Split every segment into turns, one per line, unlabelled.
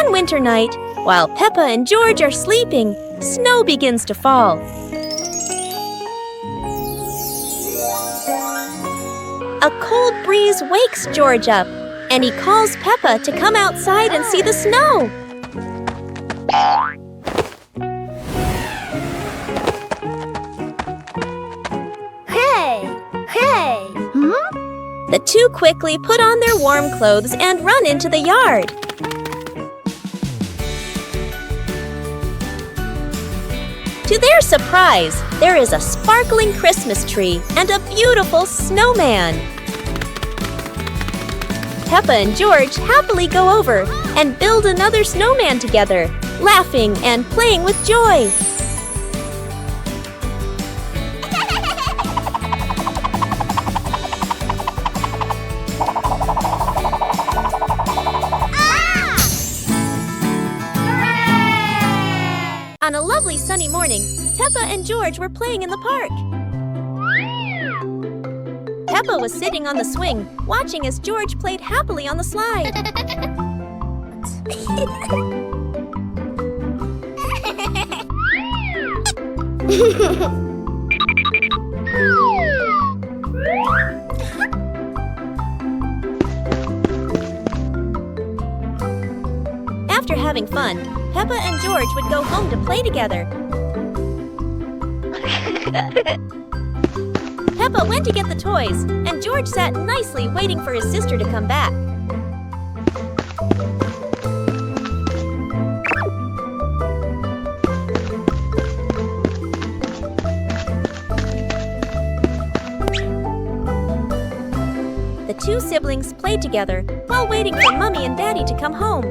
One winter night, while Peppa and George are sleeping, snow begins to fall. A cold breeze wakes George up, and he calls Peppa to come outside and see the snow.
Hey!
The two quickly put on their warm clothes and run into the yard. To their surprise, there is a sparkling Christmas tree and a beautiful snowman. Peppa and George happily go over and build another snowman together, laughing and playing with joy. On a lovely sunny morning, Peppa and George were playing in the park. Peppa was sitting on the swing, watching as George played happily on the slide. After having fun, Peppa and George would go home to play together. Peppa went to get the toys, and George sat nicely waiting for his sister to come back. The two siblings played together while waiting for Mommy and Daddy to come home.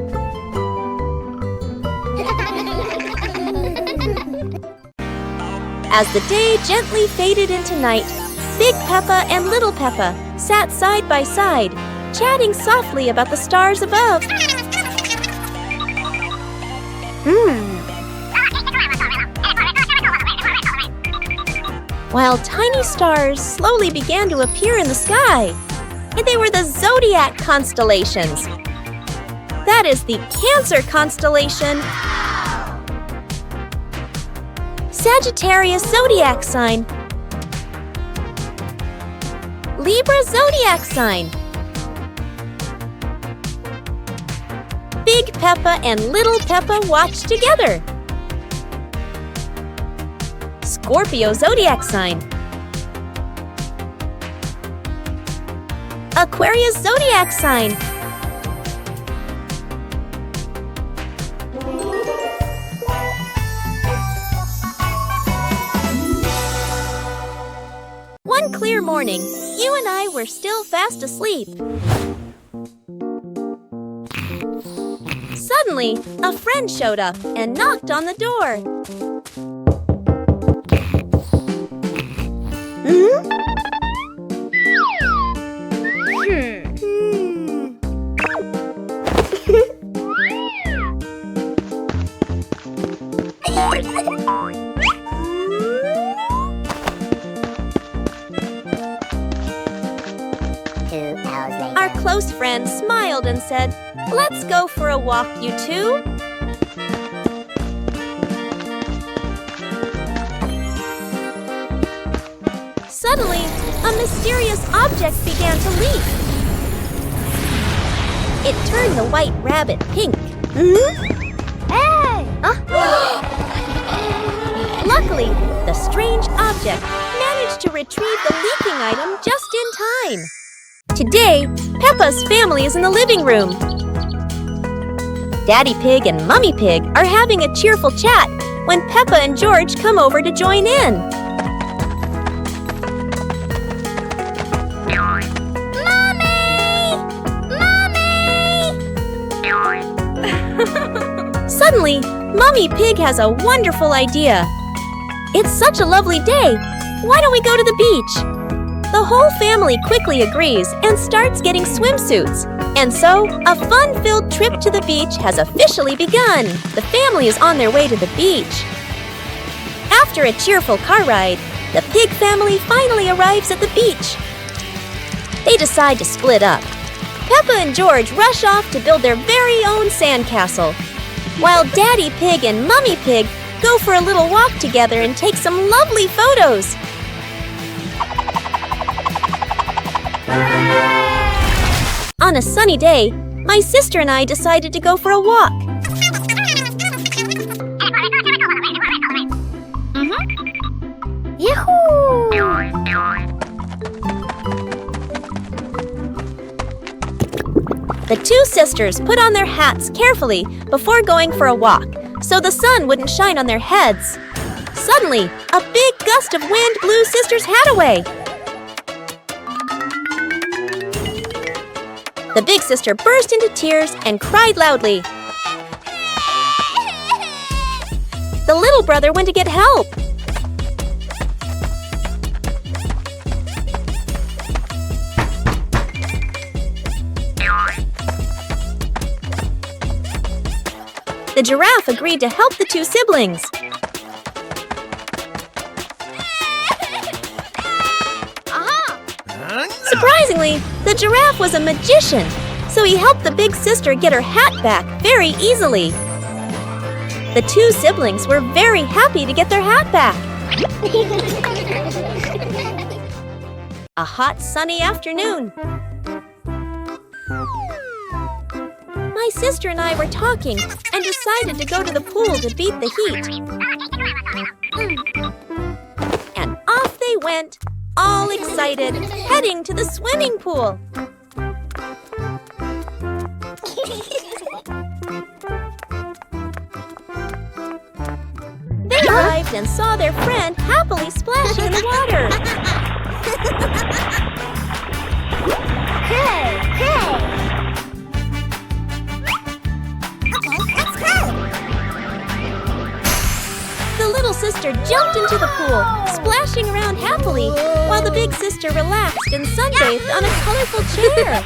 As the day gently faded into night, Big Peppa and Little Peppa sat side by side, chatting softly about the stars above. While tiny stars slowly began to appear in the sky, and they were the zodiac constellations. That is the Cancer constellation, Sagittarius zodiac sign, Libra zodiac sign, Big Peppa and Little Peppa watch together, Scorpio zodiac sign, Aquarius zodiac sign, One clear morning, you and I were still fast asleep. Suddenly, a friend showed up and knocked on the door. Our close friend smiled and said, "Let's go for a walk, you two." Suddenly, a mysterious object began to leak. It turned the white rabbit pink.
Hey!
Luckily, the strange object managed to retrieve the leaking item just in time. Today, Peppa's family is in the living room. Daddy Pig and Mummy Pig are having a cheerful chat when Peppa and George come over to join in. Suddenly, Mummy Pig has a wonderful idea. It's such a lovely day. Why don't we go to the beach? The whole family quickly agrees and starts getting swimsuits. And so, a fun-filled trip to the beach has officially begun. The family is on their way to the beach. After a cheerful car ride, the Pig family finally arrives at the beach. They decide to split up. Peppa and George rush off to build their very own sandcastle, while Daddy Pig and Mummy Pig go for a little walk together and take some lovely photos. On a sunny day, my sister and I decided to go for a walk. Yahoo! The two sisters put on their hats carefully before going for a walk, so the sun wouldn't shine on their heads. Suddenly, a big gust of wind blew Sister's hat away. The big sister burst into tears and cried loudly. The little brother went to get help. The giraffe agreed to help the two siblings. Surprisingly, the giraffe was a magician, so he helped the big sister get her hat back very easily. The two siblings were very happy to get their hat back. A hot, sunny afternoon. My sister and I were talking and decided to go to the pool to beat the heat. And off they went, all excited, heading to the swimming pool. They arrived and saw their friend happily splashing in the water.
Hey! Okay, let's go!
The little sister jumped into the pool, splashing around happily, while the big sister relaxed and sunbathed on a colorful chair.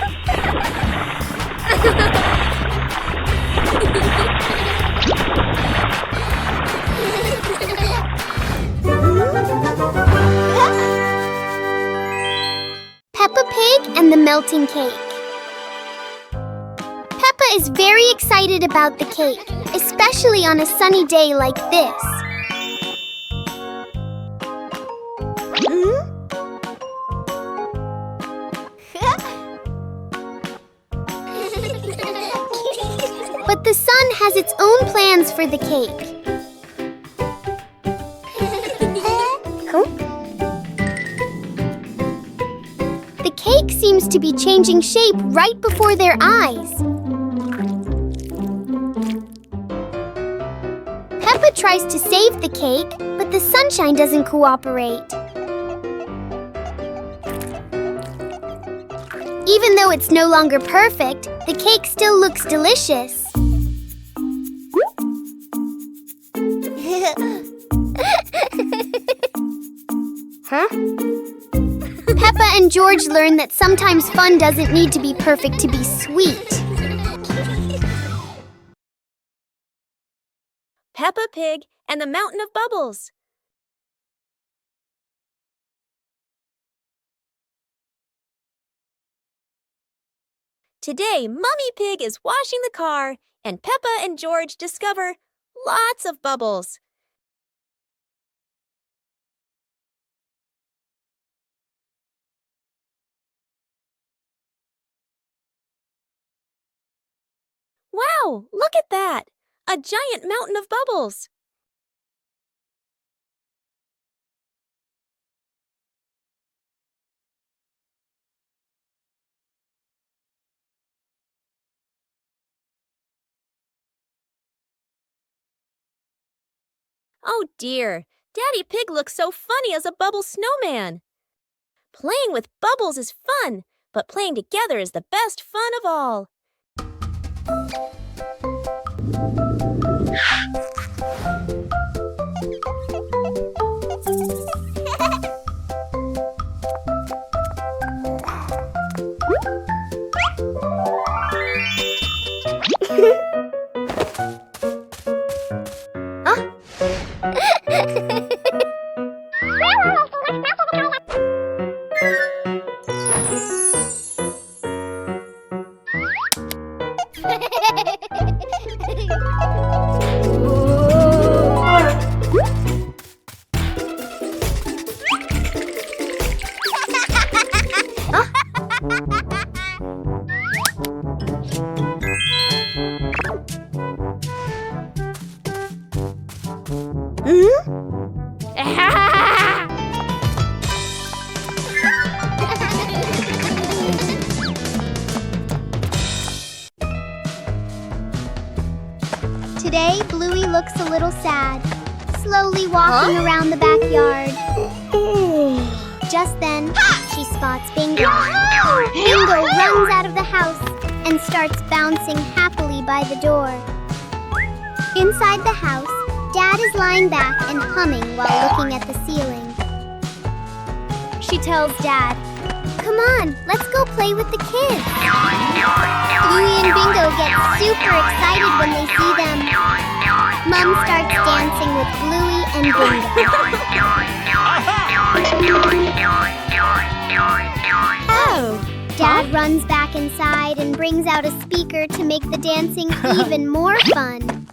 Peppa Pig and the melting cake. Peppa is very excited about the cake, especially on a sunny day like this. But the sun has its own plans for the cake. The cake seems to be changing shape right before their eyes. Peppa tries to save the cake, but the sunshine doesn't cooperate. Even though it's no longer perfect, the cake still looks delicious. Huh? Peppa and George learn that sometimes fun doesn't need to be perfect to be sweet.
Peppa Pig and the Mountain of Bubbles. Today, Mummy Pig is washing the car, and Peppa and George discover lots of bubbles. Wow, look at that! A giant mountain of bubbles! Oh dear, Daddy Pig looks so funny as a bubble snowman. Playing with bubbles is fun, but playing together is the best fun of all.
Today, Bluey looks a little sad, slowly walking around the backyard. Just then, she spots Bingo. Bingo runs out of the house and starts bouncing happily by the door. Inside the house, Dad is lying back and humming while looking at the ceiling. She tells Dad, "Come on, let's go play with the kids." Bluey and Bingo get super excited when they see them. Mom starts dancing with Bluey and Bingo.
Oh!
Dad runs back inside and brings out a speaker to make the dancing even more fun.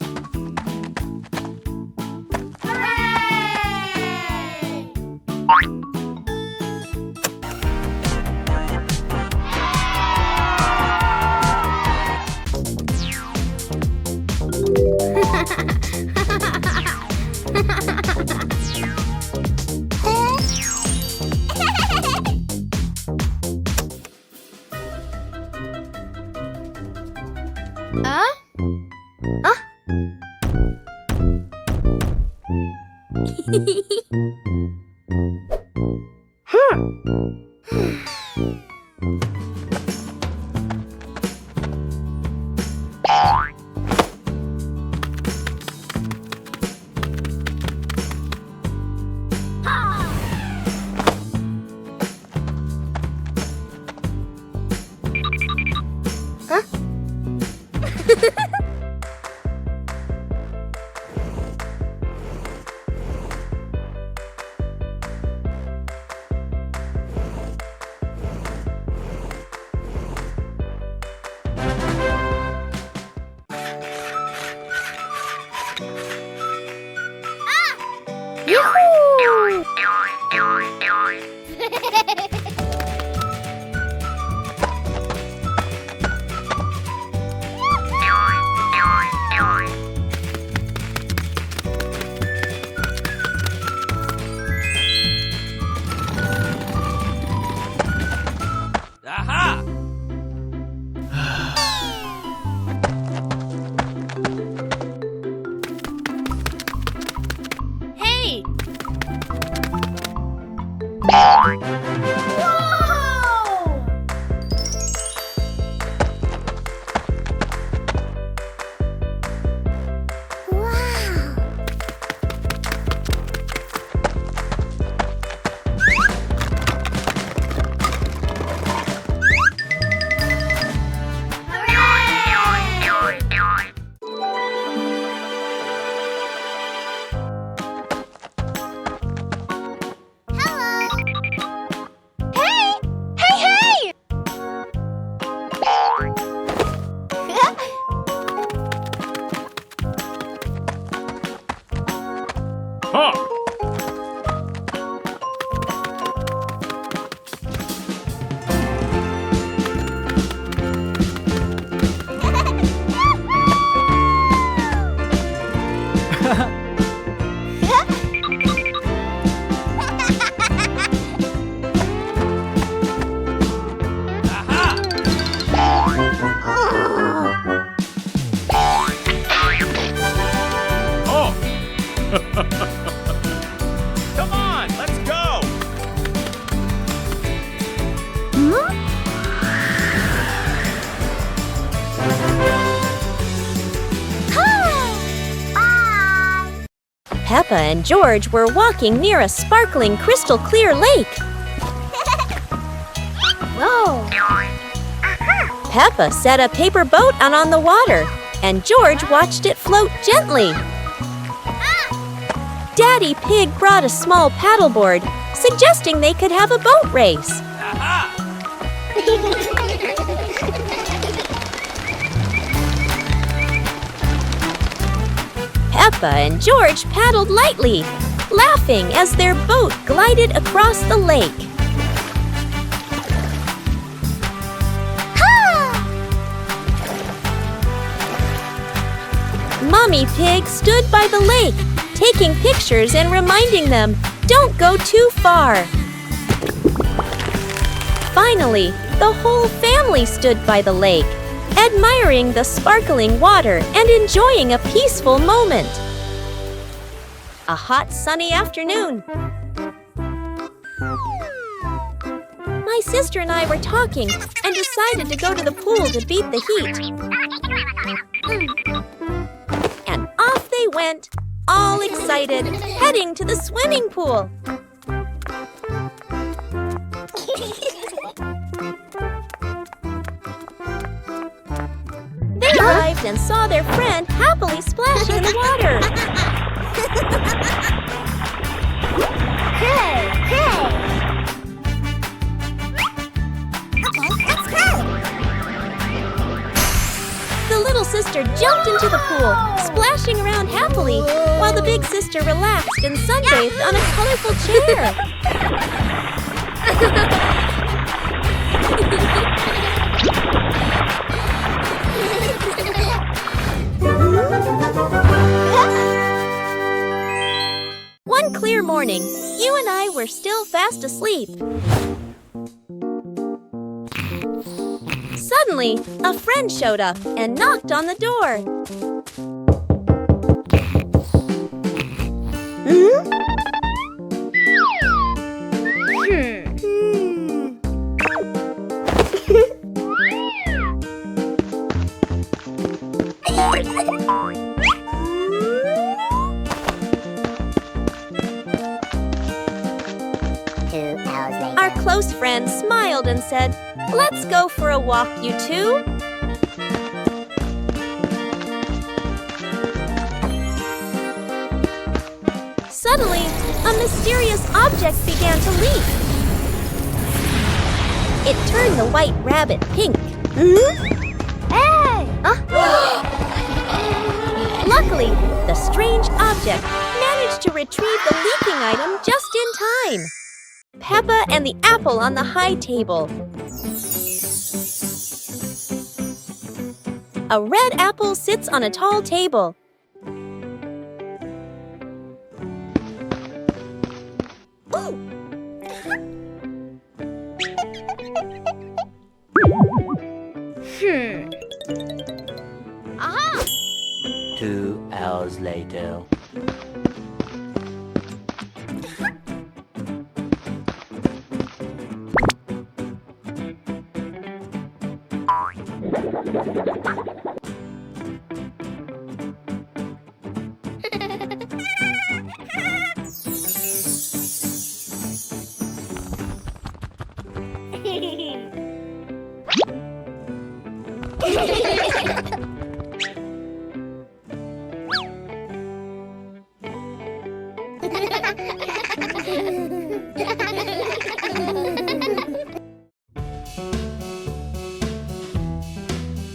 Come on, let's go!
Peppa and George were walking near a sparkling crystal clear lake.
Whoa!
Peppa set a paper boat out on the water, and George watched it float gently. Daddy Pig brought a small paddleboard, suggesting they could have a boat race. Peppa and George paddled lightly, laughing as their boat glided across the lake. Mommy Pig stood by the lake, taking pictures and reminding them, "Don't go too far." Finally, the whole family stood by the lake, admiring the sparkling water and enjoying a peaceful moment. A hot, sunny afternoon. My sister and I were talking and decided to go to the pool to beat the heat. And off they went, all excited, heading to the swimming pool. They arrived and saw their friend happily splashing in the water.
Hey, hey! Okay, let's go!
The little sister jumped into the pool, splashing around happily, while the big sister relaxed and sunbathed on a colorful chair. One clear morning, you and I were still fast asleep. Suddenly, a friend showed up and knocked on the door. Our close friend smiled and said, "Let's go for a walk, you two." Suddenly, a mysterious object began to leak. It turned the white rabbit pink.
Hey!
Luckily, the strange object managed to retrieve the leaking item just in time. Peppa and the apple on the high table. A red apple sits on a tall table. Ooh.
Aha!
2 hours later.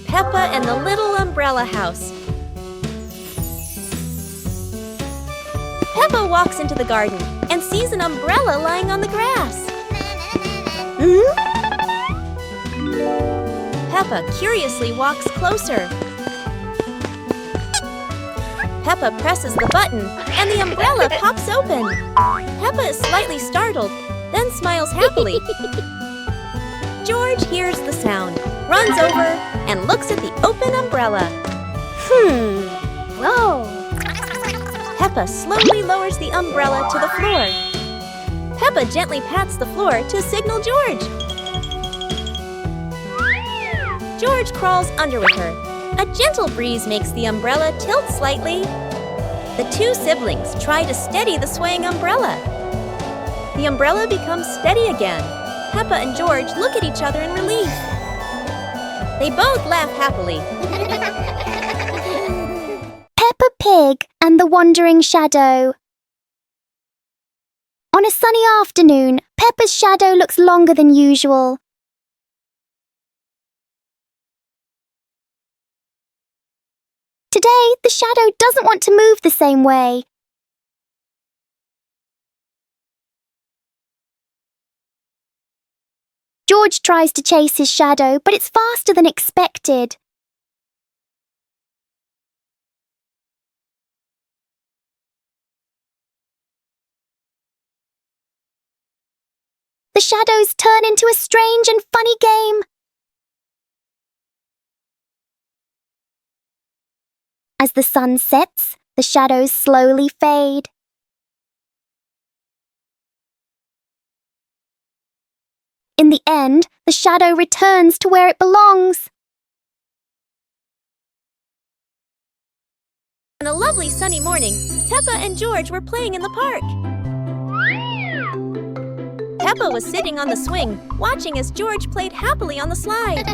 Peppa and the Little Umbrella House. Peppa walks into the garden and sees an umbrella lying on the grass. Peppa curiously walks closer. Peppa presses the button and the umbrella pops open. Peppa is slightly startled, then smiles happily. George hears the sound, runs over, and looks at the open umbrella.
Whoa!
Peppa slowly lowers the umbrella to the floor. Peppa gently pats the floor to signal George. George crawls under with her. A gentle breeze makes the umbrella tilt slightly. The two siblings try to steady the swaying umbrella. The umbrella becomes steady again. Peppa and George look at each other in relief. They both laugh happily.
Peppa Pig and the Wandering Shadow. On a sunny afternoon, Peppa's shadow looks longer than usual. Today, the shadow doesn't want to move the same way. George tries to chase his shadow, but it's faster than expected. The shadows turn into a strange and funny game. As the sun sets, the shadows slowly fade. In the end, the shadow returns to where it belongs.
On a lovely sunny morning, Peppa and George were playing in the park. Peppa was sitting on the swing, watching as George played happily on the slide.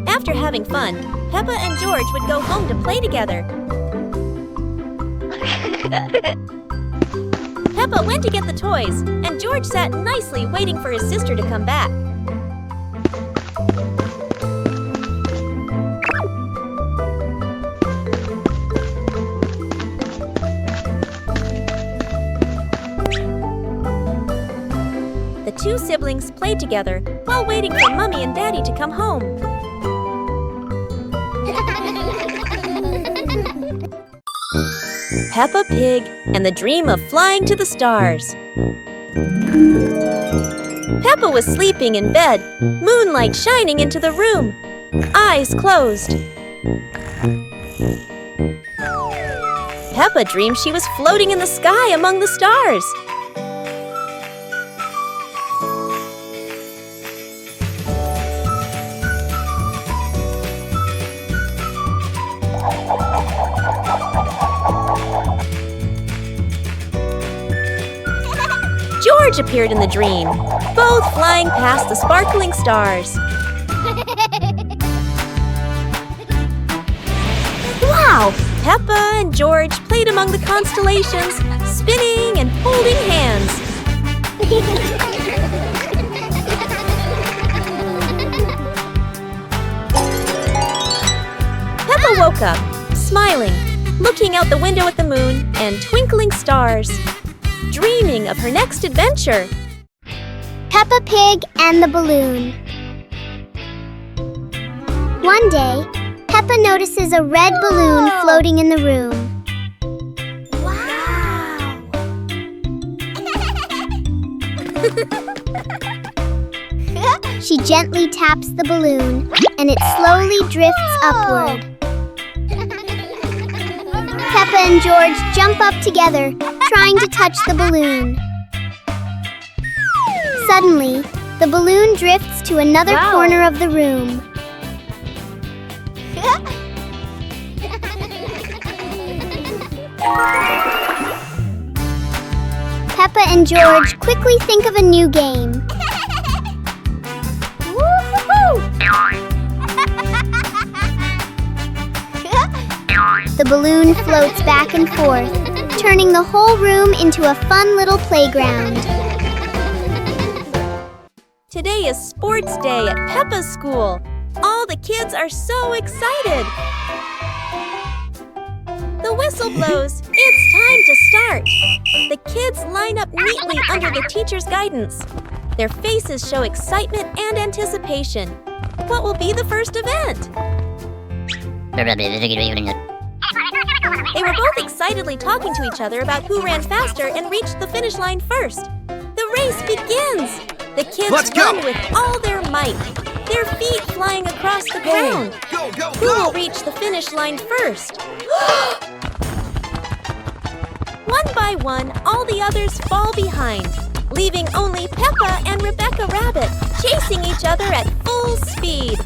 After having fun, Peppa and George would go home to play together. Peppa went to get the toys, and George sat nicely waiting for his sister to come back. The two siblings played together while waiting for Mommy and Daddy to come home. Peppa Pig and the Dream of Flying to the Stars. Peppa was sleeping in bed, moonlight shining into the room, eyes closed. Peppa dreamed she was floating in the sky among the stars. George appeared in the dream, both flying past the sparkling stars. Wow! Peppa and George played among the constellations, spinning and holding hands. Peppa woke up, smiling, looking out the window at the moon and twinkling stars, dreaming of her next adventure.
Peppa Pig and the balloon. One day, Peppa notices a red balloon floating in the room.
Wow!
She gently taps the balloon, and it slowly drifts upward. Peppa and George jump up together, trying to touch the balloon. Suddenly, the balloon drifts to another corner of the room. Peppa and George quickly think of a new game. The balloon floats back and forth, turning the whole room into a fun little playground.
Today is sports day at Peppa's school. All the kids are so excited. The whistle blows. It's time to start. The kids line up neatly under the teacher's guidance. Their faces show excitement and anticipation. What will be the first event? They were both excitedly talking to each other about who ran faster and reached the finish line first. The race begins! The kids run with all their might, their feet flying across the ground. Who will reach the finish line first? One by one, all the others fall behind, leaving only Peppa and Rebecca Rabbit chasing each other at full speed.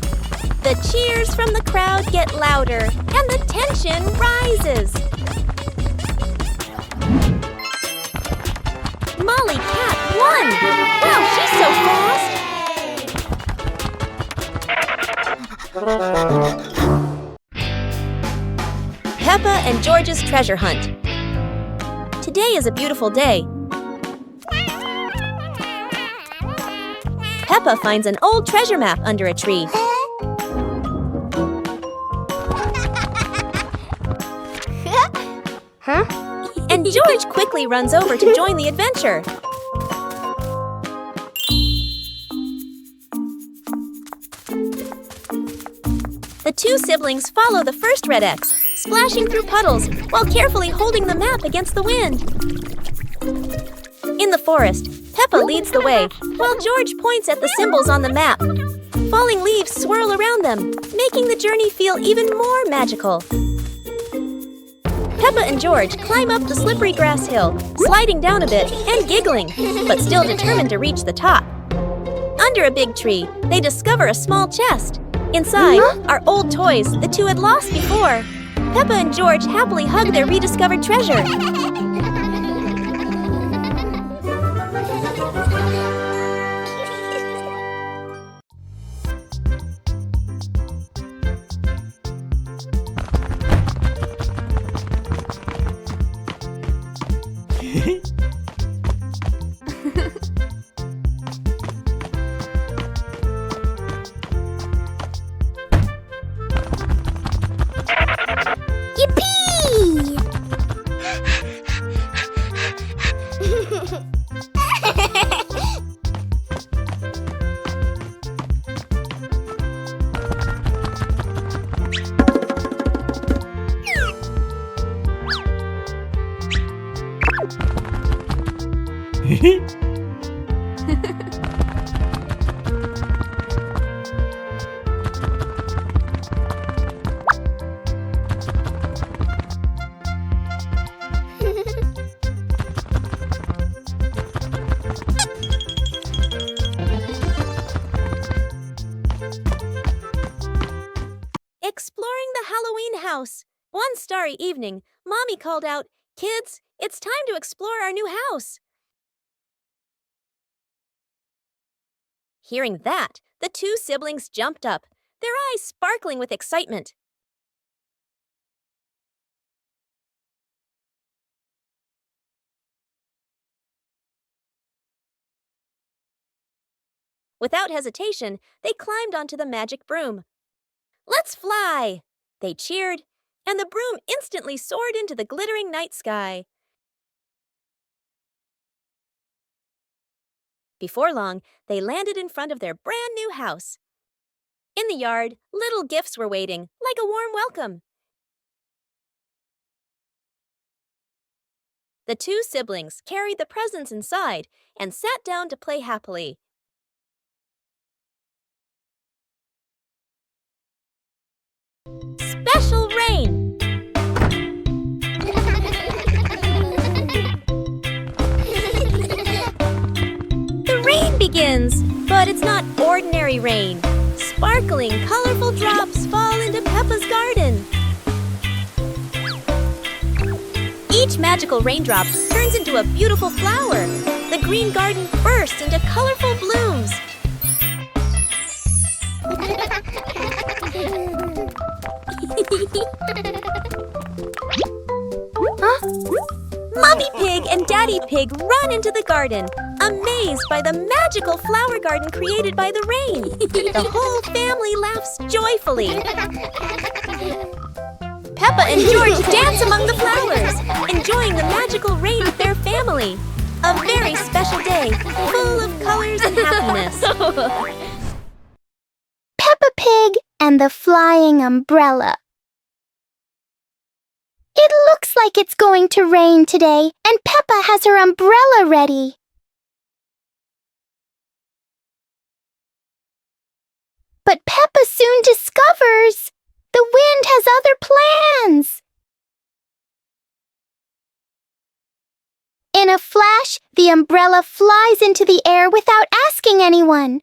The cheers from the crowd get louder, and the tension rises. Molly Cat won! Wow, she's so fast! Peppa and George's treasure hunt. Today is a beautiful day. Peppa finds an old treasure map under a tree. And George quickly runs over to join the adventure. The two siblings follow the first red X, splashing through puddles while carefully holding the map against the wind. In the forest, Peppa leads the way, while George points at the symbols on the map. Falling leaves swirl around them, making the journey feel even more magical. Peppa and George climb up the slippery grass hill, sliding down a bit and giggling, but still determined to reach the top. Under a big tree, they discover a small chest. Inside are old toys the two had lost before. Peppa and George happily hug their rediscovered treasure. Exploring the Halloween house. One starry evening, Mommy called out, "Kids, it's time to explore our new house." Hearing that, the two siblings jumped up, their eyes sparkling with excitement. Without hesitation, they climbed onto the magic broom. "Let's fly!" They cheered, and the broom instantly soared into the glittering night sky. Before long, they landed in front of their brand new house. In the yard, little gifts were waiting, like a warm welcome. The two siblings carried the presents inside and sat down to play happily. Special rain! The rain begins, but it's not ordinary rain. Sparkling, colorful drops fall into Peppa's garden. Each magical raindrop turns into a beautiful flower. The green garden bursts into colorful blooms. Mommy Pig and Daddy Pig run into the garden, amazed by the magical flower garden created by the rain. The whole family laughs joyfully. Peppa and George dance among the flowers, enjoying the magical rain with their family. A very special day, full of colors and happiness.
Peppa Pig and the flying umbrella. It looks like it's going to rain today, and Peppa has her umbrella ready. But Peppa soon discovers the wind has other plans. In a flash, the umbrella flies into the air without asking anyone.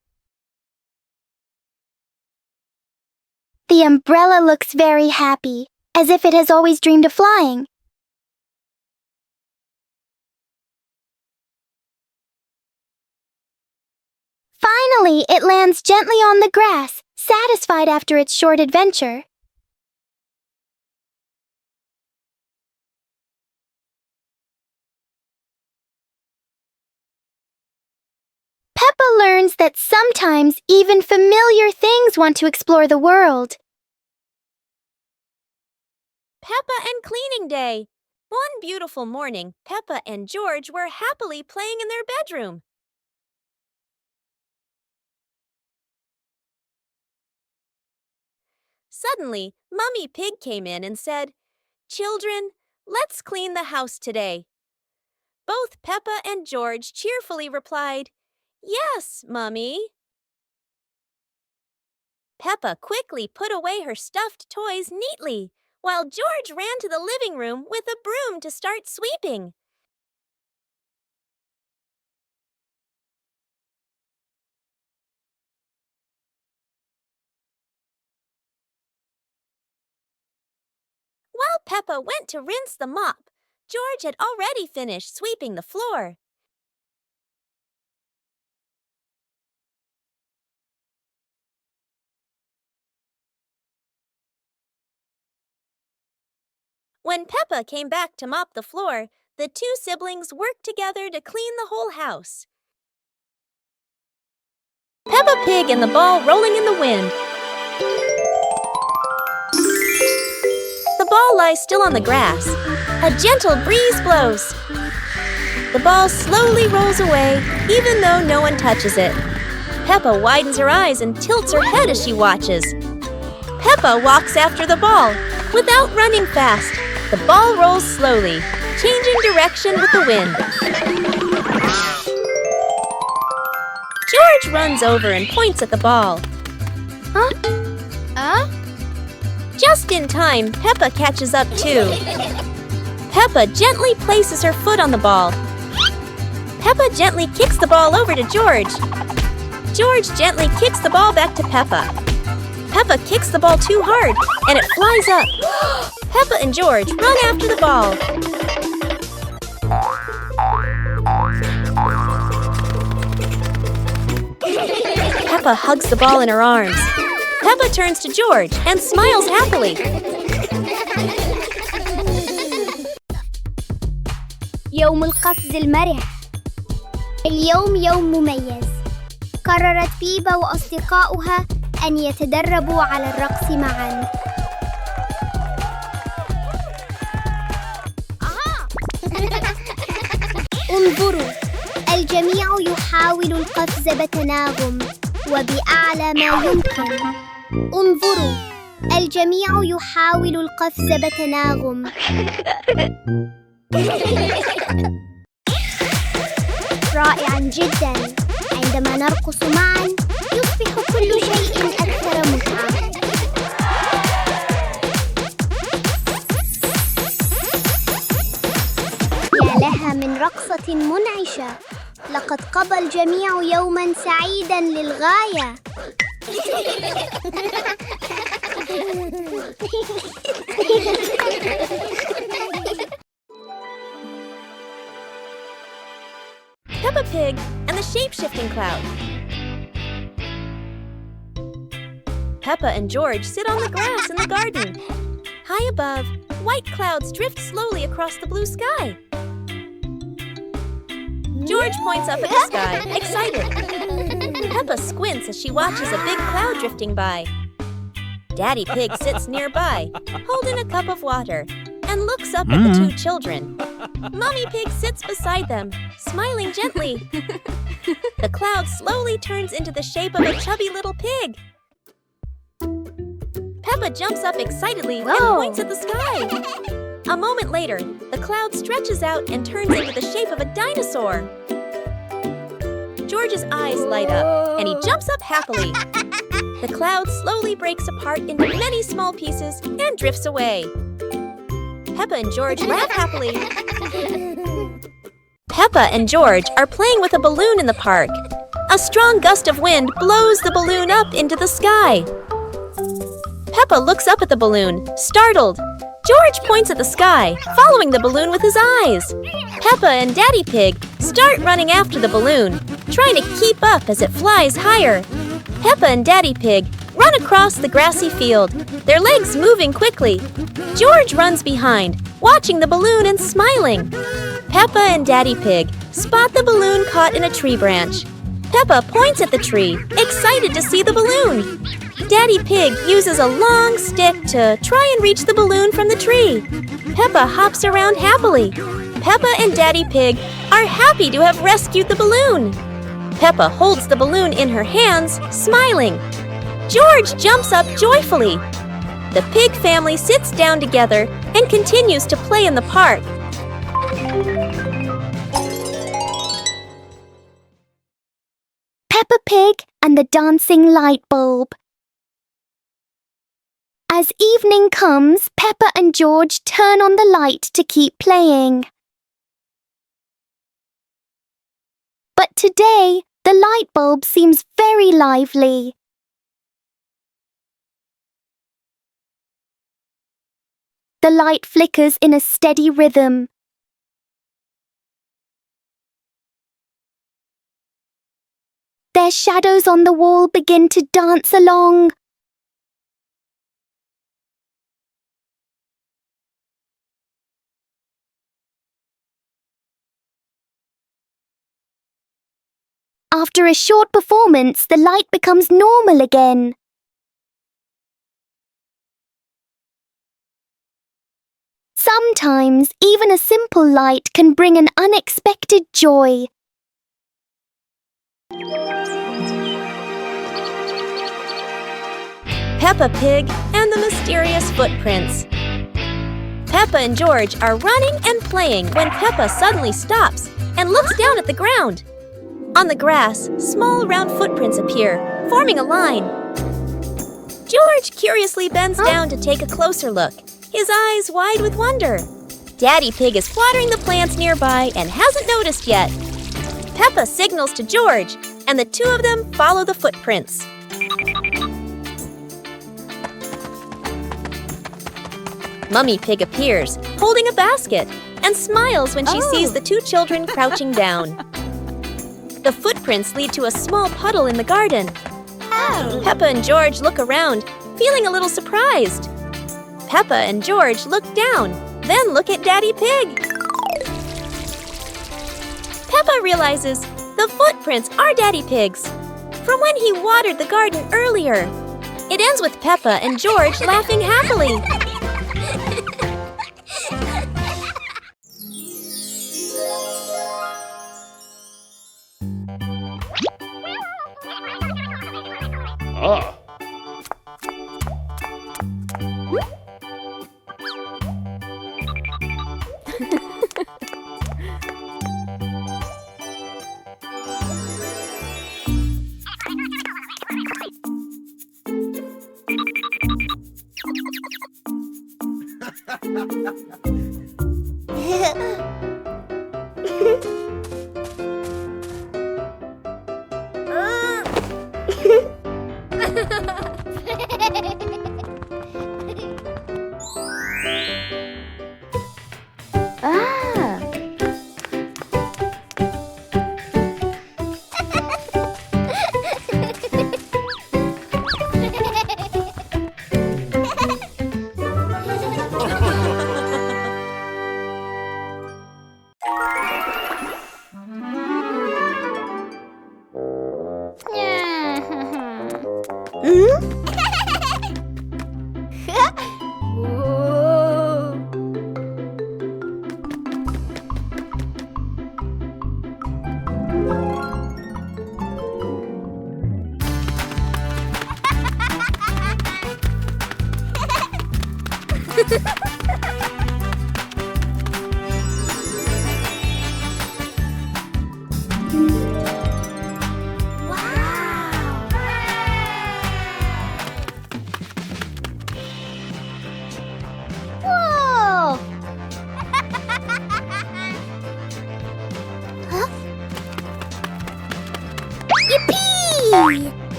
The umbrella looks very happy, as if it has always dreamed of flying. Finally, it lands gently on the grass, satisfied after its short adventure. Peppa learns that sometimes even familiar things want to explore the world.
Peppa and Cleaning Day. One beautiful morning, Peppa and George were happily playing in their bedroom. Suddenly, Mummy Pig came in and said, "Children, let's clean the house today." Both Peppa and George cheerfully replied, "Yes, Mummy." Peppa quickly put away her stuffed toys neatly, while George ran to the living room with a broom to start sweeping. While Peppa went to rinse the mop, George had already finished sweeping the floor. When Peppa came back to mop the floor, the two siblings worked together to clean the whole house. Peppa Pig and the ball rolling in the wind. The ball lies still on the grass. A gentle breeze blows. The ball slowly rolls away, even though no one touches it. Peppa widens her eyes and tilts her head as she watches. Peppa walks after the ball. Without running fast, the ball rolls slowly, changing direction with the wind. George runs over and points at the ball. Just in time, Peppa catches up too. Peppa gently places her foot on the ball. Peppa gently kicks the ball over to George. George gently kicks the ball back to Peppa. Peppa kicks the ball too hard, and it flies up. Peppa and George run after the ball. Peppa hugs the ball in her arms. Peppa turns to George and smiles happily.
يوم القفز المرح. اليوم يوم مميز. قررت بيبا وأصدقاؤها أن يتدربوا على الرقص معاً. انظروا، الجميع يحاول القفز بتناغم وبأعلى ما يمكن. انظروا، الجميع يحاول القفز بتناغم. رائعاً جداً. عندما نرقص معاً يصبح كل شيء أكثر متعة. يا لها من رقصة منعشة. لقد قضى الجميع يوماً سعيداً للغاية.
Peppa Pig and the shape-shifting cloud. Peppa and George sit on the grass in the garden. High above, white clouds drift slowly across the blue sky. George points up at the sky, excited. Peppa squints as she watches a big cloud drifting by. Daddy Pig sits nearby, holding a cup of water, and looks up at the two children. Mummy Pig sits beside them, smiling gently. The cloud slowly turns into the shape of a chubby little pig. Peppa jumps up excitedly and points at the sky. A moment later, the cloud stretches out and turns into the shape of a dinosaur. George's eyes light up, and he jumps up happily. The cloud slowly breaks apart into many small pieces and drifts away. Peppa and George laugh happily. Peppa and George are playing with a balloon in the park. A strong gust of wind blows the balloon up into the sky. Peppa looks up at the balloon, startled. George points at the sky, following the balloon with his eyes. Peppa and Daddy Pig start running after the balloon, trying to keep up as it flies higher. Peppa and Daddy Pig run across the grassy field, their legs moving quickly. George runs behind, watching the balloon and smiling. Peppa and Daddy Pig spot the balloon caught in a tree branch. Peppa points at the tree, excited to see the balloon. Daddy Pig uses a long stick to try and reach the balloon from the tree. Peppa hops around happily. Peppa and Daddy Pig are happy to have rescued the balloon. Peppa holds the balloon in her hands, smiling. George jumps up joyfully. The pig family sits down together and continues to play in the park.
Peppa Pig and the dancing light bulb. As evening comes, Peppa and George turn on the light to keep playing. But today, the light bulb seems very lively. The light flickers in a steady rhythm. Their shadows on the wall begin to dance along. After a short performance, the light becomes normal again. Sometimes, even a simple light can bring an unexpected joy.
Peppa Pig and the mysterious footprints. Peppa and George are running and playing when Peppa suddenly stops and looks down at the ground. On the grass, small round footprints appear, forming a line. George curiously bends down to take a closer look, his eyes wide with wonder. Daddy Pig is watering the plants nearby and hasn't noticed yet. Peppa signals to George, and the two of them follow the footprints. Mummy Pig appears, holding a basket, and smiles when she sees the two children crouching down. The footprints lead to a small puddle in the garden. Peppa and George look around, feeling a little surprised. Peppa and George look down, then look at Daddy Pig. Peppa realizes the footprints are Daddy Pig's, from when he watered the garden earlier. It ends with Peppa and George laughing happily.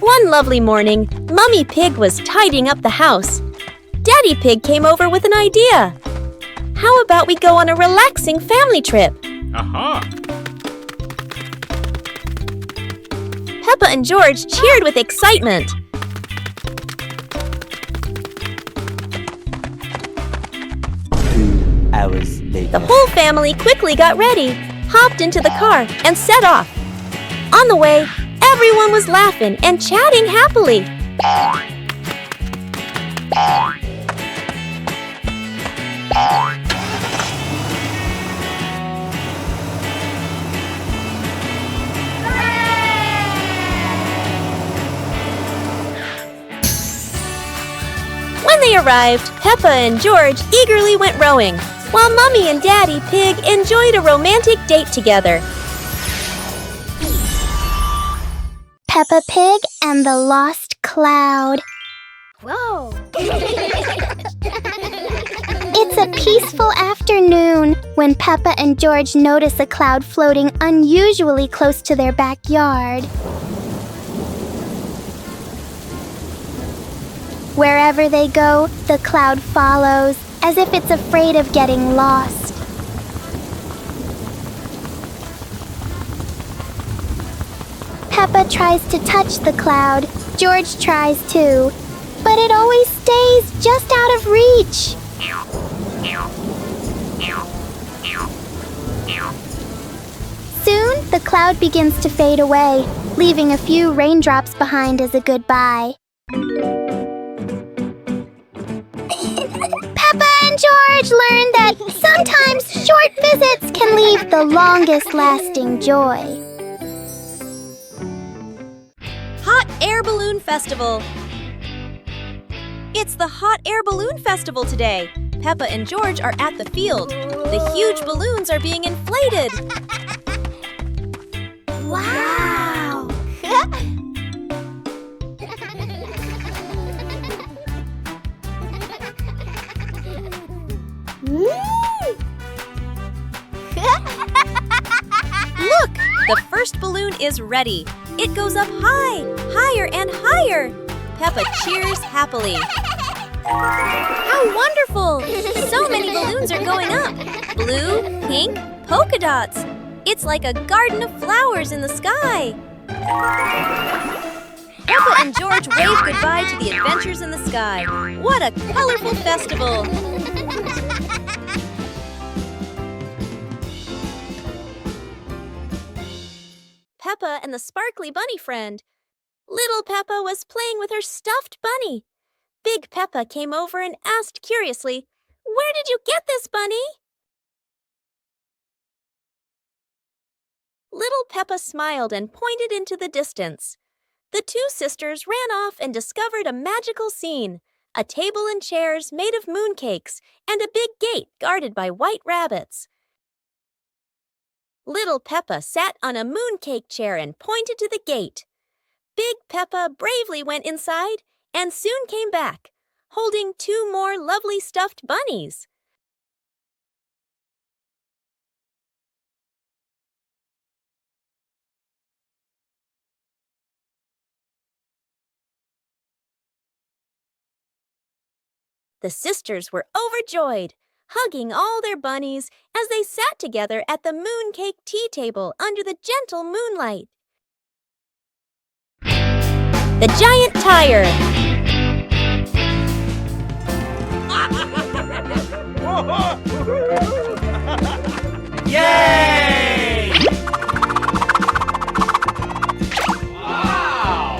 One lovely morning, Mummy Pig was tidying up the house. Daddy Pig came over with an idea. How about we go on a relaxing family trip? Peppa and George cheered with excitement.
hours later.
The whole family quickly got ready, hopped into the car, and set off. On the way, everyone was laughing and chatting happily. When they arrived, Peppa and George eagerly went rowing, while Mummy and Daddy Pig enjoyed a romantic date together.
Peppa Pig and the Lost Cloud.
Whoa!
It's a peaceful afternoon when Peppa and George notice a cloud floating unusually close to their backyard. Wherever they go, the cloud follows, as if it's afraid of getting lost. Peppa tries to touch the cloud. George tries too, but it always stays just out of reach. Soon, the cloud begins to fade away, leaving a few raindrops behind as a goodbye. Peppa and George learn that sometimes short visits can leave the longest-lasting joy.
Hot Air Balloon Festival. It's the Hot Air Balloon Festival today. Peppa and George are at the field. The huge balloons are being inflated.
Wow!
Look! The first balloon is ready. It goes up high, higher and higher. Peppa cheers happily. How wonderful! So many balloons are going up. Blue, pink, polka dots. It's like a garden of flowers in the sky. Peppa and George wave goodbye to the adventures in the sky. What a colorful festival! Peppa and the sparkly bunny friend. Little Peppa was playing with her stuffed bunny. Big Peppa came over and asked curiously, "Where did you get this, bunny?" Little Peppa smiled and pointed into the distance. The two sisters ran off and discovered a magical scene, a table and chairs made of mooncakes and a big gate guarded by white rabbits. Little Peppa sat on a mooncake chair and pointed to the gate. Big Peppa bravely went inside and soon came back, holding two more lovely stuffed bunnies. The sisters were overjoyed, hugging all their bunnies as they sat together at the mooncake tea table under the gentle moonlight. The giant tire.
Yay! Wow!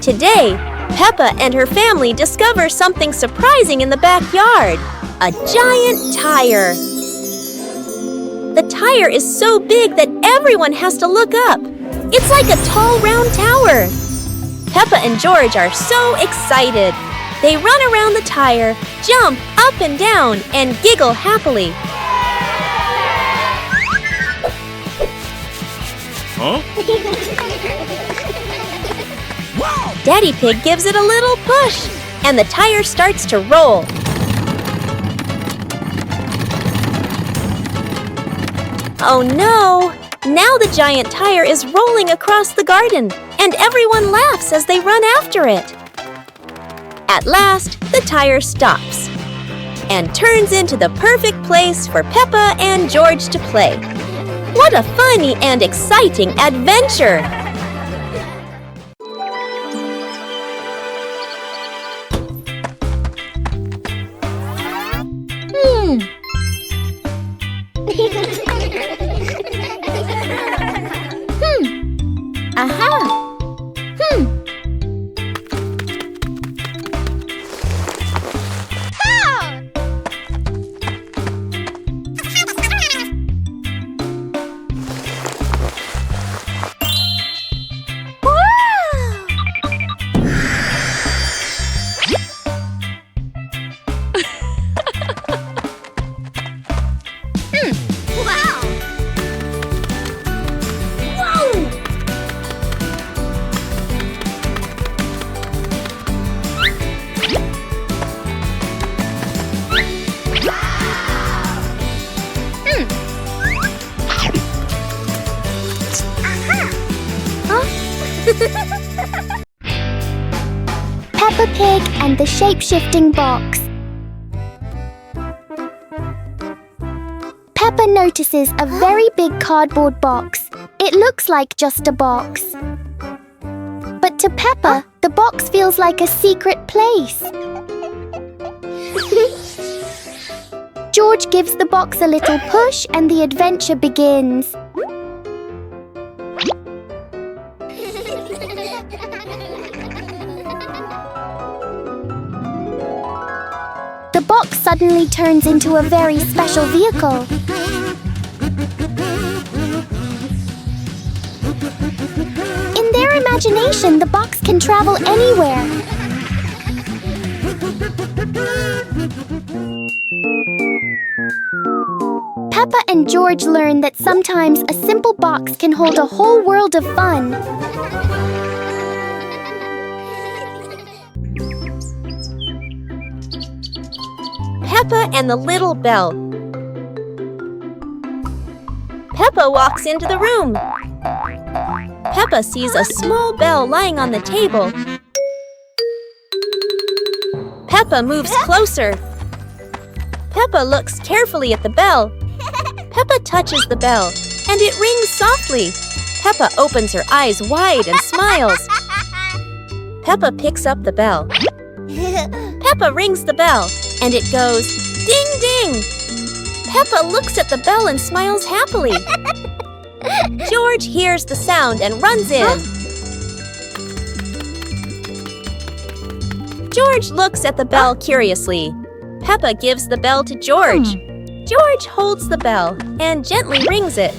Today, Peppa and her family discover something surprising in the backyard. A giant tire. The tire is so big that everyone has to look up. It's like a tall, round tower. Peppa and George are so excited. They run around the tire, jump up and down, and giggle happily.
Huh?
Daddy Pig gives it a little push, and the tire starts to roll. Oh no! Now the giant tire is rolling across the garden, and everyone laughs as they run after it. At last, the tire stops and turns into the perfect place for Peppa and George to play. What a funny and exciting adventure! Aha!
Peppa Pig and the shape-shifting box. Peppa notices a very big cardboard box. It looks like just a box. But to Peppa, the box feels like a secret place. George gives the box a little push and the adventure begins. The box suddenly turns into a very special vehicle. In their imagination, the box can travel anywhere. Peppa and George learn that sometimes a simple box can hold a whole world of fun.
Peppa and the Little Bell. Peppa walks into the room. Peppa sees a small bell lying on the table. Peppa moves closer. Peppa looks carefully at the bell. Peppa touches the bell, and it rings softly. Peppa opens her eyes wide and smiles. Peppa picks up the bell. Peppa rings the bell, and it goes ding ding. Peppa looks at the bell and smiles happily. George hears the sound and runs in. George looks at the bell curiously. Peppa gives the bell to George. George holds the bell and gently rings it.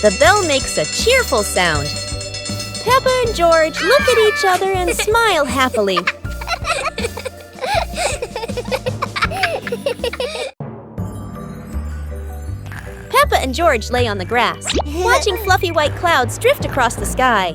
The bell makes a cheerful sound. Peppa and George look at each other and smile happily. Peppa and George lay on the grass, watching fluffy white clouds drift across the sky.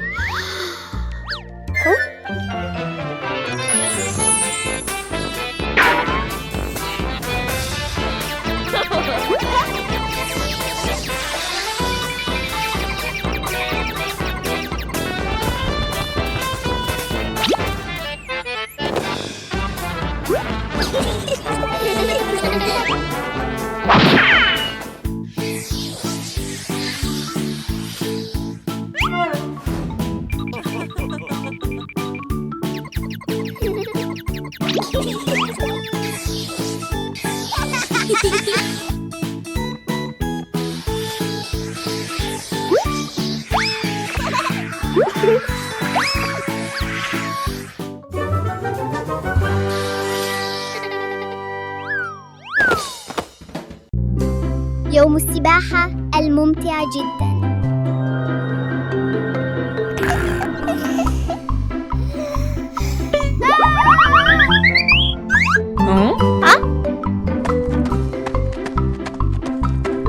يوم السباحة الممتع جدا.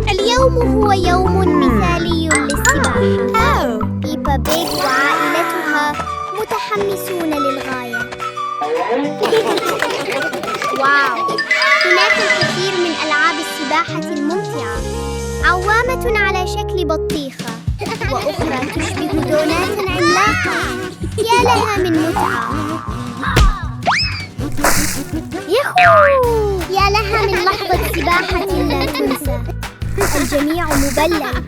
اليوم هو يوم مثالي للسباحة. بيبا بيج وعائلتها متحمسون للغاية. واو! هناك الكثير من ألعاب السباحة الممتعة. عوامة على شكل بطيخة، وأخرى تشبه دونات عملاقة. يا لها من متعة! ياهو! يا لها من لحظة سباحة لا تنسى. الجميع مبلل،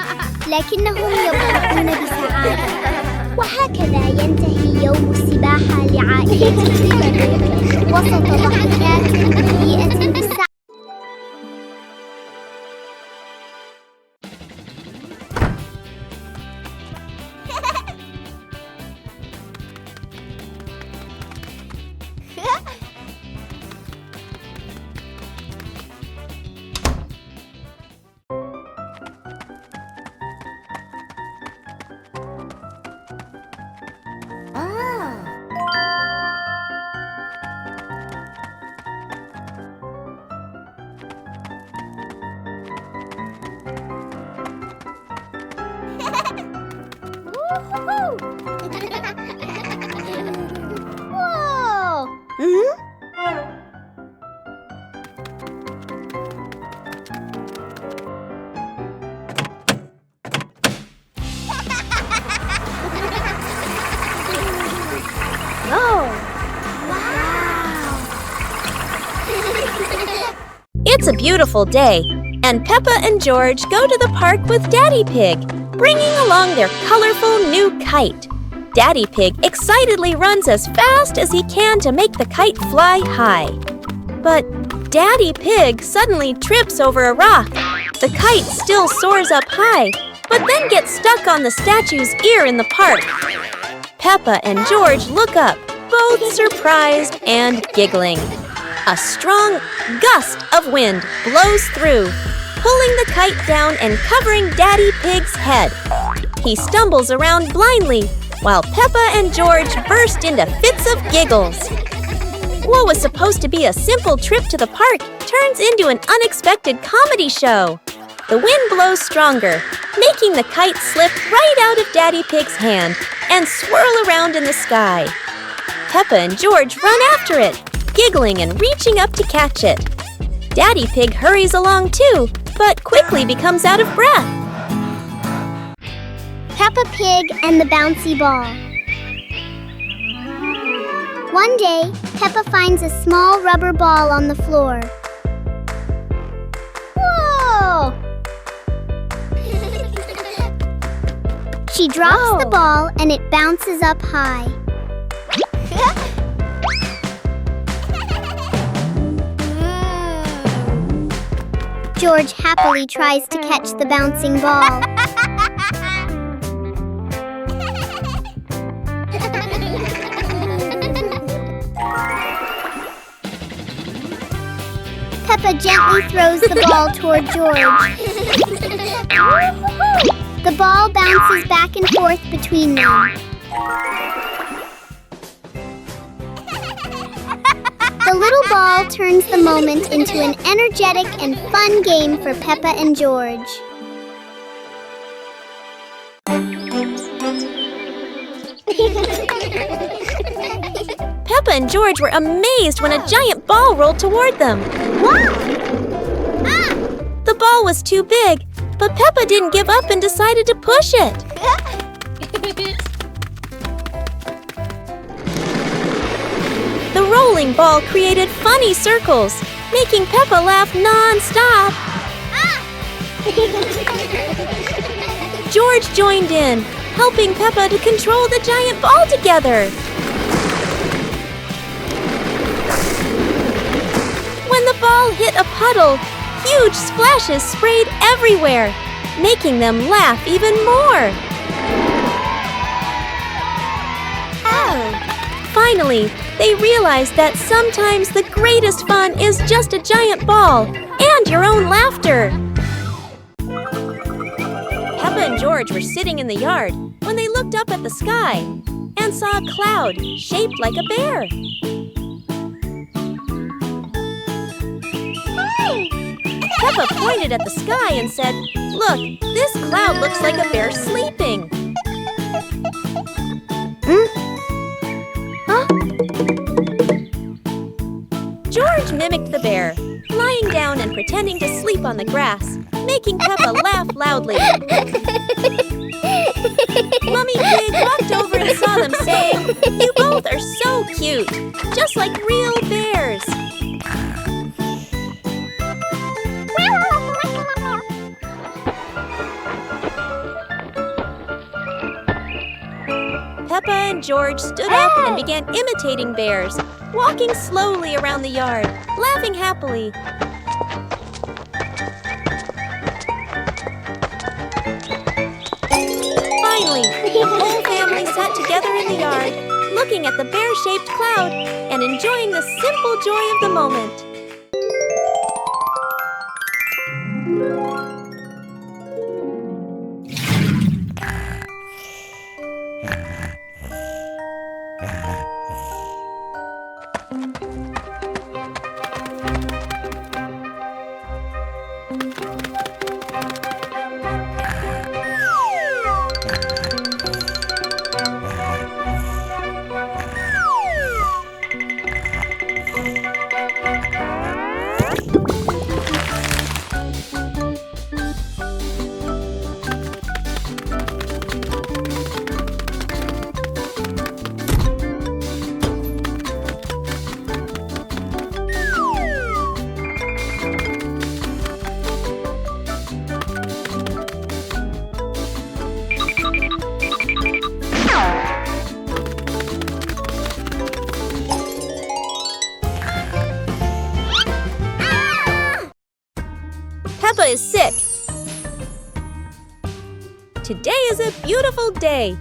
لكنهم يضحكون بسعادة. وهكذا ينتهي يوم السباحة لعائلة بيبا بيج وسط ضحكات مليئة بالسعادة.
It's a beautiful day, and Peppa and George go to the park with Daddy Pig, bringing along their colorful new kite. Daddy Pig excitedly runs as fast as he can to make the kite fly high. But Daddy Pig suddenly trips over a rock. The kite still soars up high, but then gets stuck on the statue's ear in the park. Peppa and George look up, both surprised and giggling. A strong gust of wind blows through, pulling the kite down and covering Daddy Pig's head. He stumbles around blindly, while Peppa and George burst into fits of giggles. What was supposed to be a simple trip to the park turns into an unexpected comedy show. The wind blows stronger, making the kite slip right out of Daddy Pig's hand and swirl around in the sky. Peppa and George run after it, giggling and reaching up to catch it. Daddy Pig hurries along too, but quickly becomes out of breath.
Peppa Pig and the bouncy ball. One day, Peppa finds a small rubber ball on the floor. Whoa! She drops the ball and it bounces up high. George happily tries to catch the bouncing ball. Peppa gently throws the ball toward George. The ball bounces back and forth between them. The little ball turns the moment into an energetic and fun game for Peppa and George.
Peppa and George were amazed when a giant ball rolled toward them.
Wow!
The ball was too big, but Peppa didn't give up and decided to push it. The rolling ball created funny circles, making Peppa laugh non-stop. George joined in, helping Peppa to control the giant ball together. When the ball hit a puddle, huge splashes sprayed everywhere, making them laugh even more. Finally, they realized that sometimes the greatest fun is just a giant ball and your own laughter. Peppa and George were sitting in the yard when they looked up at the sky and saw a cloud shaped like a bear. Peppa pointed at the sky and said, "Look, this cloud looks like a bear sleeping." George mimicked the bear, lying down and pretending to sleep on the grass, making Peppa laugh loudly. Mummy Pig walked over and saw them, saying, "You both are so cute, just like real bears." Peppa and George stood up and began imitating bears, walking slowly around the yard, laughing happily. Finally, the whole family sat together in the yard, looking at the bear-shaped cloud and enjoying the simple joy of the moment. Peppa is sick. Today is a beautiful day.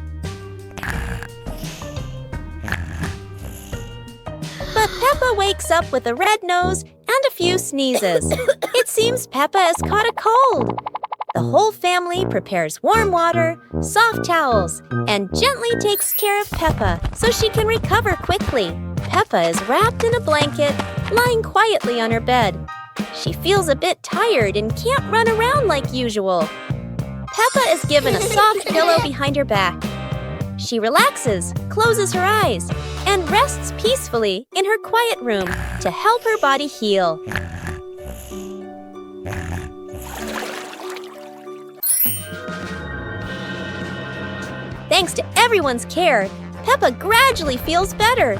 But Peppa wakes up with a red nose and a few sneezes. It seems Peppa has caught a cold. The whole family prepares warm water, soft towels, and gently takes care of Peppa so she can recover quickly. Peppa is wrapped in a blanket, lying quietly on her bed. She feels a bit tired and can't run around like usual. Peppa is given a soft pillow behind her back. She relaxes, closes her eyes, and rests peacefully in her quiet room to help her body heal. Thanks to everyone's care, Peppa gradually feels better.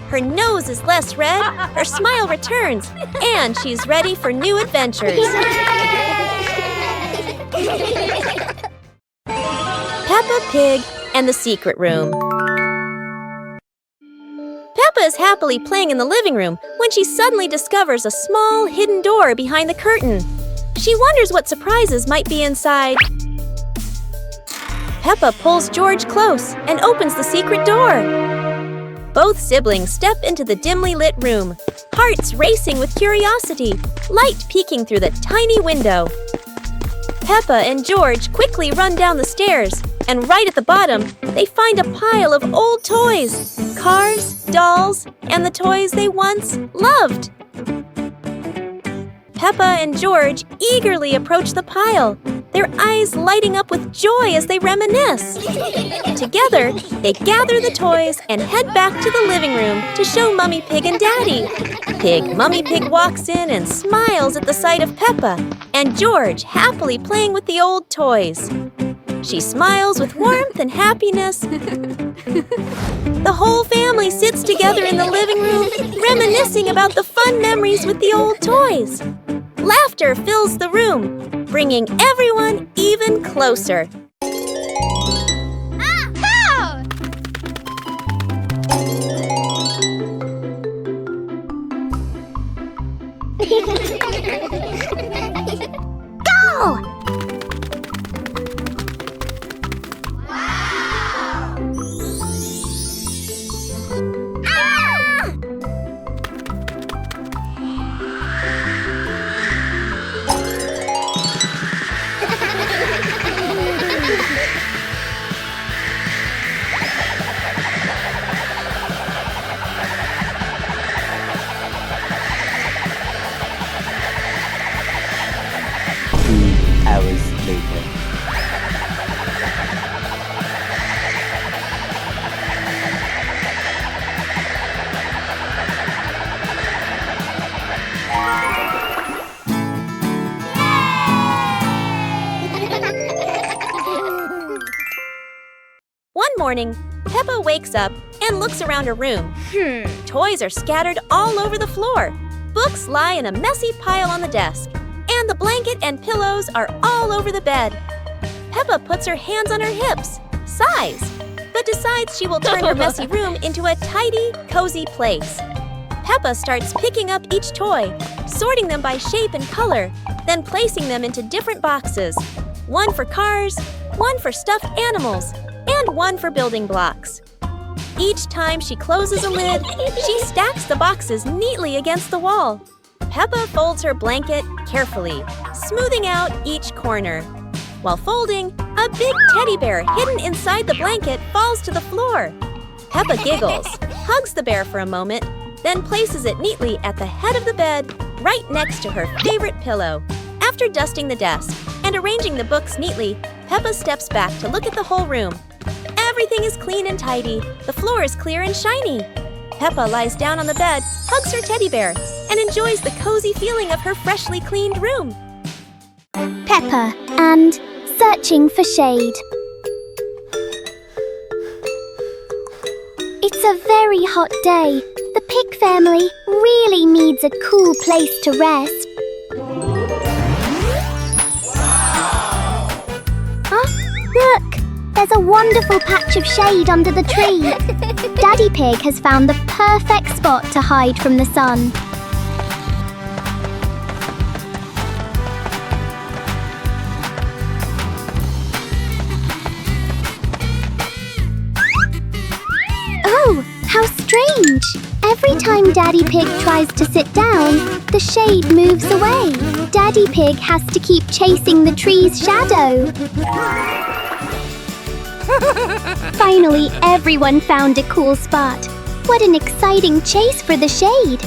Her nose is less red, her smile returns, and she's ready for new adventures. Peppa Pig and the Secret Room. Peppa is happily playing in the living room when she suddenly discovers a small hidden door behind the curtain. She wonders what surprises might be inside. Peppa pulls George close and opens the secret door. Both siblings step into the dimly lit room, hearts racing with curiosity, light peeking through the tiny window. Peppa and George quickly run down the stairs, and right at the bottom, they find a pile of old toys, cars, dolls, and the toys they once loved. Peppa and George eagerly approach the pile, their eyes lighting up with joy as they reminisce. Together, they gather the toys and head back to the living room to show Mummy Pig and Daddy. Mummy Pig walks in and smiles at the sight of Peppa and George happily playing with the old toys. She smiles with warmth and happiness. The whole family sits together in the living room, reminiscing about the fun memories with the old toys. Laughter fills the room, bringing everyone even closer.
Go!
Hours later.
One morning, Peppa wakes up and looks around her room. Toys are scattered all over the floor. Books lie in a messy pile on the desk. And the blanket and pillows are all over the bed. Peppa puts her hands on her hips, sighs. but decides she will turn her messy room into a tidy, cozy place. Peppa starts picking up each toy, sorting them by shape and color, then placing them into different boxes. One for cars, one for stuffed animals, and one for building blocks. Each time she closes a lid, she stacks the boxes neatly against the wall. Peppa folds her blanket carefully, smoothing out each corner. While folding, a big teddy bear hidden inside the blanket falls to the floor. Peppa giggles, hugs the bear for a moment, then places it neatly at the head of the bed, right next to her favorite pillow. After dusting the desk and arranging the books neatly, Peppa steps back to look at the whole room. Everything is clean and tidy. The floor is clear and shiny. Peppa lies down on the bed, hugs her teddy bear, and enjoys the cozy feeling of her freshly cleaned room.
Peppa and searching for shade. It's a very hot day. The pig family really needs a cool place to rest. Look! There's a wonderful patch of shade under the tree. Daddy Pig has found the perfect spot to hide from the sun. Oh, how strange! Every time Daddy Pig tries to sit down, the shade moves away. Daddy Pig has to keep chasing the tree's shadow. Finally, everyone found a cool spot. What an exciting chase for the shade!